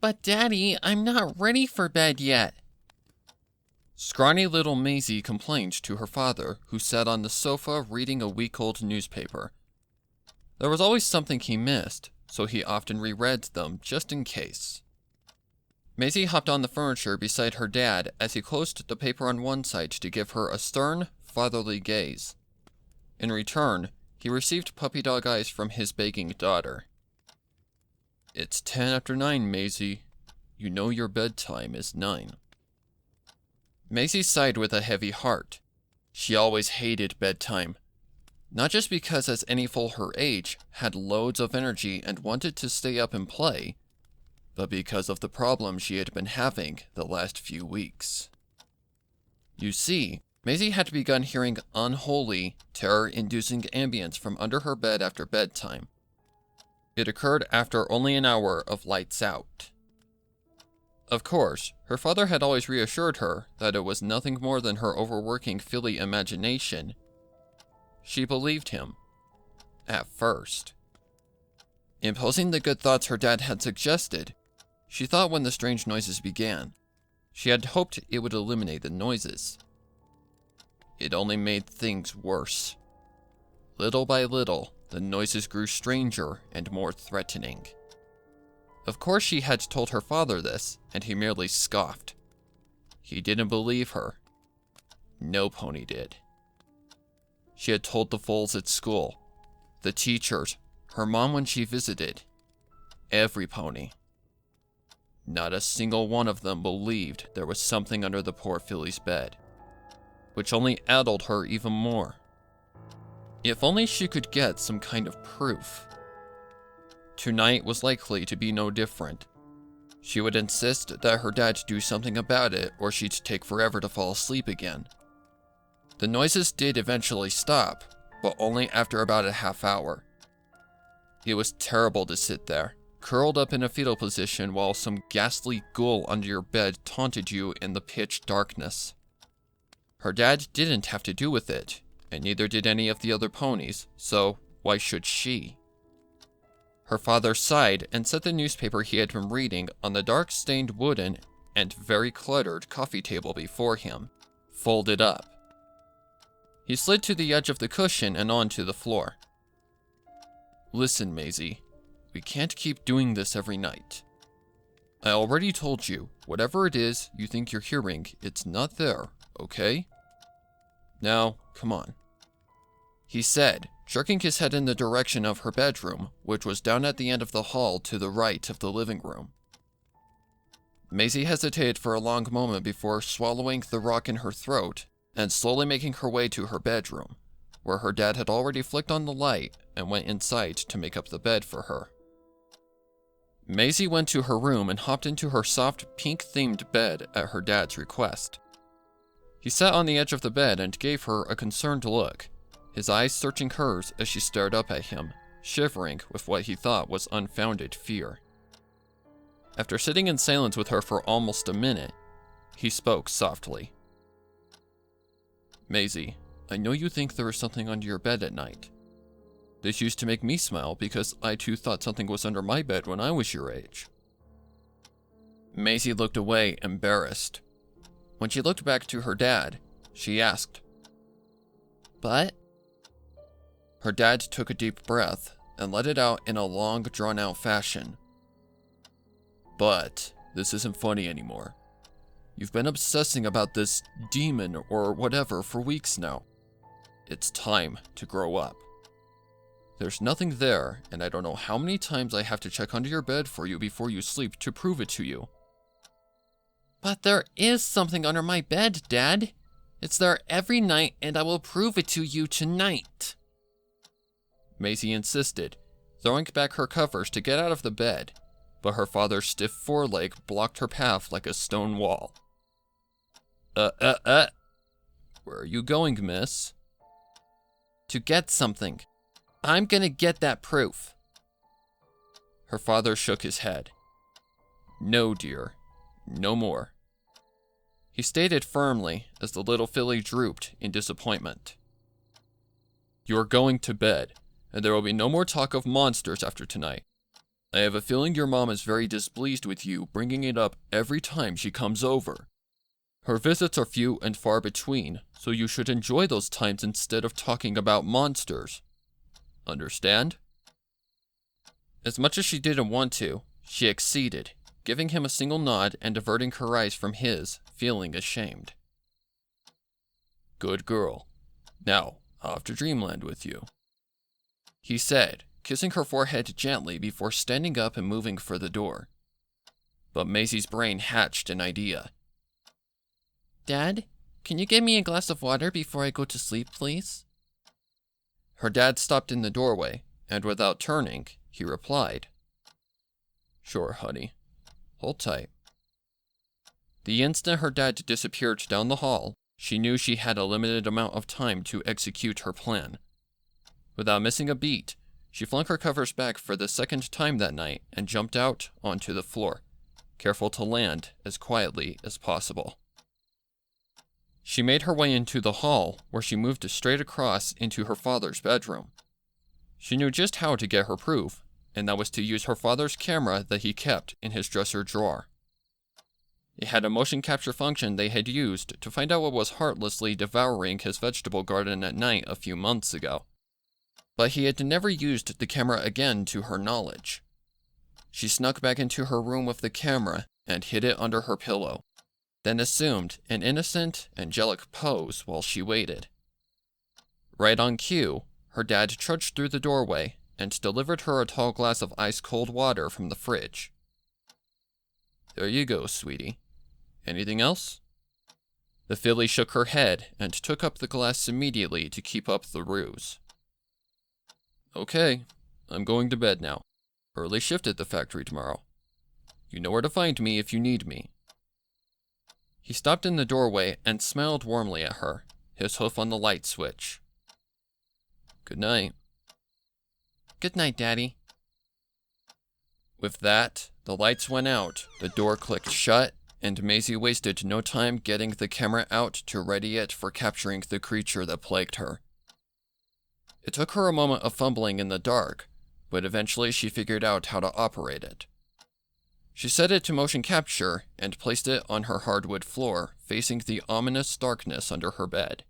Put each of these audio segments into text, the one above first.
But Daddy, I'm not ready for bed yet. Scrawny little Mazy complained to her father, who sat on the sofa reading a week-old newspaper. There was always something he missed, so he often reread them just in case. Mazy hopped on the furniture beside her dad as he closed the paper on one side to give her a stern, fatherly gaze. In return, he received puppy dog eyes from his begging daughter. "It's 10 after 9, Mazy. You know your bedtime is 9. Mazy sighed with a heavy heart. She always hated bedtime. Not just because, as any fool her age, had loads of energy and wanted to stay up and play, but because of the problems she had been having the last few weeks. You see, Mazy had begun hearing unholy, terror-inducing ambience from under her bed after bedtime. It occurred after only an hour of lights out. Of course, her father had always reassured her that it was nothing more than her overworking filly imagination. She believed him. At first. Imposing the good thoughts her dad had suggested, she thought when the strange noises began. She had hoped it would eliminate the noises. It only made things worse. Little by little, the noises grew stranger and more threatening. Of course she had told her father this, and he merely scoffed. He didn't believe her. No pony did. She had told the fools at school, the teachers, her mom when she visited. Every pony. Not a single one of them believed there was something under the poor filly's bed, which only addled her even more. If only she could get some kind of proof. Tonight was likely to be no different. She would insist that her dad do something about it, or she'd take forever to fall asleep again. The noises did eventually stop, but only after about a half hour. It was terrible to sit there, curled up in a fetal position while some ghastly ghoul under your bed taunted you in the pitch darkness. Her dad didn't have to do with it, and neither did any of the other ponies, so why should she? Her father sighed and set the newspaper he had been reading on the dark-stained wooden and very cluttered coffee table before him, folded up. He slid to the edge of the cushion and onto the floor. "Listen, Mazy, we can't keep doing this every night. I already told you, whatever it is you think you're hearing, it's not there, okay? Now, come on," he said, jerking his head in the direction of her bedroom, which was down at the end of the hall to the right of the living room. Mazy hesitated for a long moment before swallowing the rock in her throat and slowly making her way to her bedroom, where her dad had already flicked on the light and went inside to make up the bed for her. Mazy went to her room and hopped into her soft, pink-themed bed at her dad's request. He sat on the edge of the bed and gave her a concerned look, his eyes searching hers as she stared up at him, shivering with what he thought was unfounded fear. After sitting in silence with her for almost a minute, he spoke softly. "Mazy, I know you think there is something under your bed at night. This used to make me smile because I too thought something was under my bed when I was your age." Mazy looked away, embarrassed. When she looked back to her dad, she asked, "But?" Her dad took a deep breath and let it out in a long, drawn-out fashion. "But this isn't funny anymore. You've been obsessing about this demon or whatever for weeks now. It's time to grow up. There's nothing there, and I don't know how many times I have to check under your bed for you before you sleep to prove it to you." "But there is something under my bed, Dad. It's there every night, and I will prove it to you tonight," Mazy insisted, throwing back her covers to get out of the bed, but her father's stiff foreleg blocked her path like a stone wall. Where are you going, miss?" "To get something. I'm gonna get that proof." Her father shook his head. "No, dear. No more." He stated firmly as the little filly drooped in disappointment. "You're going to bed, and there will be no more talk of monsters after tonight. I have a feeling your mom is very displeased with you bringing it up every time she comes over. Her visits are few and far between, so you should enjoy those times instead of talking about monsters. Understand?" As much as she didn't want to, she acceded, giving him a single nod and averting her eyes from his, feeling ashamed. "Good girl. Now, off to Dreamland with you," he said, kissing her forehead gently before standing up and moving for the door. But Mazy's brain hatched an idea. "Dad, can you get me a glass of water before I go to sleep, please?" Her dad stopped in the doorway, and without turning, he replied, "Sure, honey. Hold tight." The instant her dad disappeared down the hall, she knew she had a limited amount of time to execute her plan. Without missing a beat, she flung her covers back for the second time that night and jumped out onto the floor, careful to land as quietly as possible. She made her way into the hall, where she moved straight across into her father's bedroom. She knew just how to get her proof, and that was to use her father's camera that he kept in his dresser drawer. It had a motion capture function they had used to find out what was heartlessly devouring his vegetable garden at night a few months ago. But he had never used the camera again to her knowledge. She snuck back into her room with the camera and hid it under her pillow, then assumed an innocent, angelic pose while she waited. Right on cue, her dad trudged through the doorway and delivered her a tall glass of ice-cold water from the fridge. "There you go, sweetie. Anything else?" The filly shook her head and took up the glass immediately to keep up the ruse. "Okay, I'm going to bed now. Early shift at the factory tomorrow. You know where to find me if you need me." He stopped in the doorway and smiled warmly at her, his hoof on the light switch. "Good night." "Good night, Daddy." With that, the lights went out, the door clicked shut, and Mazy wasted no time getting the camera out to ready it for capturing the creature that plagued her. It took her a moment of fumbling in the dark, but eventually she figured out how to operate it. She set it to motion capture and placed it on her hardwood floor, facing the ominous darkness under her bed.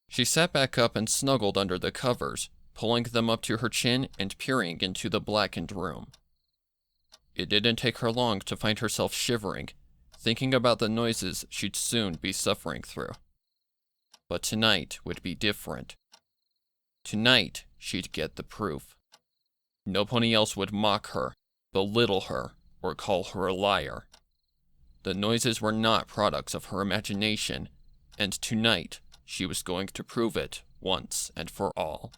She sat back up and snuggled under the covers, pulling them up to her chin and peering into the blackened room. It didn't take her long to find herself shivering, thinking about the noises she'd soon be suffering through. But tonight would be different. Tonight, she'd get the proof. Nobody else would mock her, belittle her, or call her a liar. The noises were not products of her imagination, and tonight, she was going to prove it once and for all.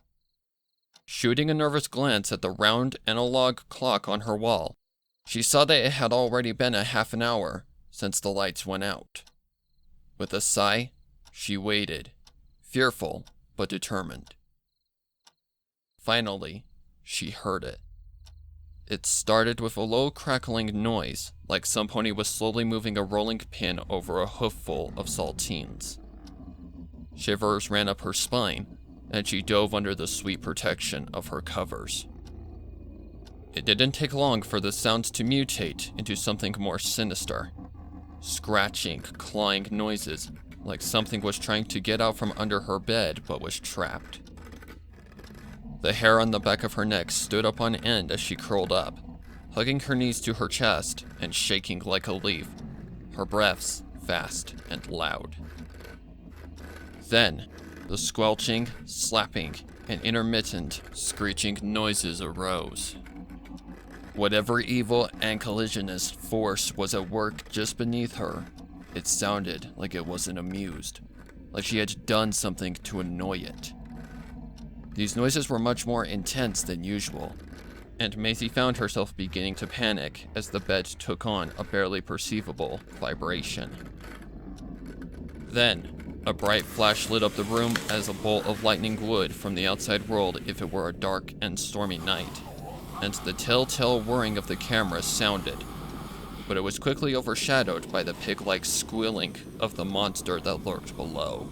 Shooting a nervous glance at the round analog clock on her wall, she saw that it had already been a half an hour since the lights went out. With a sigh, she waited, fearful but determined. Finally, she heard it. It started with a low crackling noise, like somebody was slowly moving a rolling pin over a hoofful of saltines. Shivers ran up her spine, and she dove under the sweet protection of her covers. It didn't take long for the sounds to mutate into something more sinister. Scratching, clawing noises, like something was trying to get out from under her bed but was trapped. The hair on the back of her neck stood up on end as she curled up, hugging her knees to her chest and shaking like a leaf, her breaths fast and loud. Then, the squelching, slapping, and intermittent, screeching noises arose. Whatever evil and collisionist force was at work just beneath her, it sounded like it wasn't amused, like she had done something to annoy it. These noises were much more intense than usual, and Mazy found herself beginning to panic as the bed took on a barely perceivable vibration. Then, a bright flash lit up the room as a bolt of lightning would from the outside world if it were a dark and stormy night, and the telltale whirring of the camera sounded, but it was quickly overshadowed by the pig-like squealing of the monster that lurked below.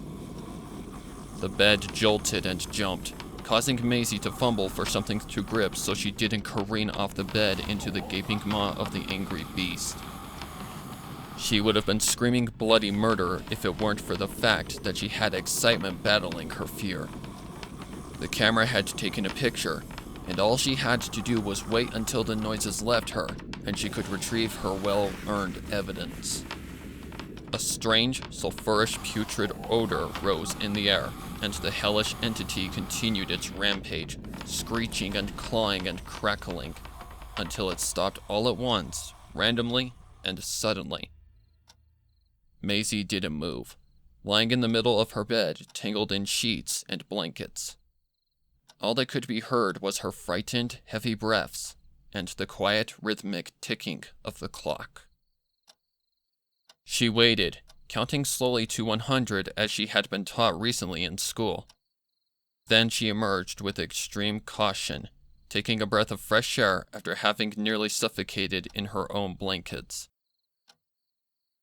The bed jolted and jumped, causing Mazy to fumble for something to grip so she didn't careen off the bed into the gaping maw of the angry beast. She would have been screaming bloody murder if it weren't for the fact that she had excitement battling her fear. The camera had taken a picture, and all she had to do was wait until the noises left her and she could retrieve her well-earned evidence. A strange, sulphurous, putrid odor rose in the air, and the hellish entity continued its rampage, screeching and clawing and crackling, until it stopped all at once, randomly and suddenly. Mazy didn't move, lying in the middle of her bed, tangled in sheets and blankets. All that could be heard was her frightened, heavy breaths, and the quiet, rhythmic ticking of the clock. She waited, counting slowly to 100 as she had been taught recently in school. Then she emerged with extreme caution, taking a breath of fresh air after having nearly suffocated in her own blankets.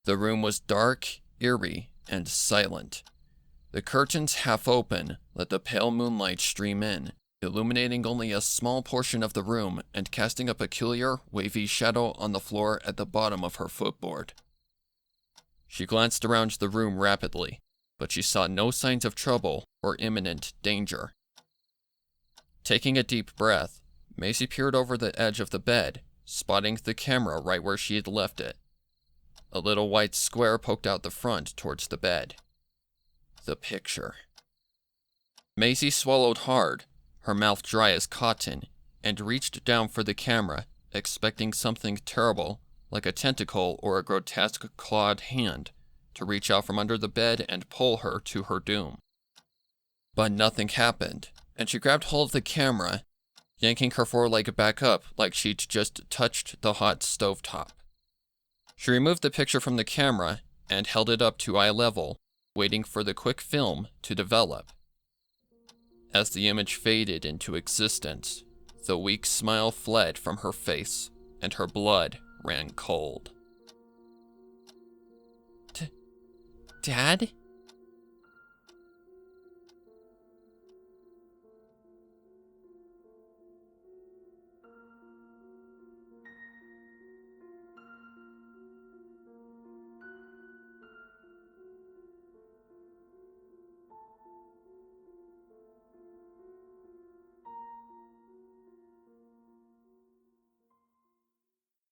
The room was dark, eerie, and silent. The curtains, half open, let the pale moonlight stream in, illuminating only a small portion of the room and casting a peculiar, wavy shadow on the floor at the bottom of her footboard. She glanced around the room rapidly, but she saw no signs of trouble or imminent danger. Taking a deep breath, Mazy peered over the edge of the bed, spotting the camera right where she had left it. A little white square poked out the front towards the bed. The picture. Mazy swallowed hard, her mouth dry as cotton, and reached down for the camera, expecting something terrible, like a tentacle or a grotesque clawed hand, to reach out from under the bed and pull her to her doom. But nothing happened, and she grabbed hold of the camera, yanking her foreleg back up like she'd just touched the hot stovetop. She removed the picture from the camera and held it up to eye level, waiting for the quick film to develop. As the image faded into existence, the weak smile fled from her face, and her blood ran cold. Dad?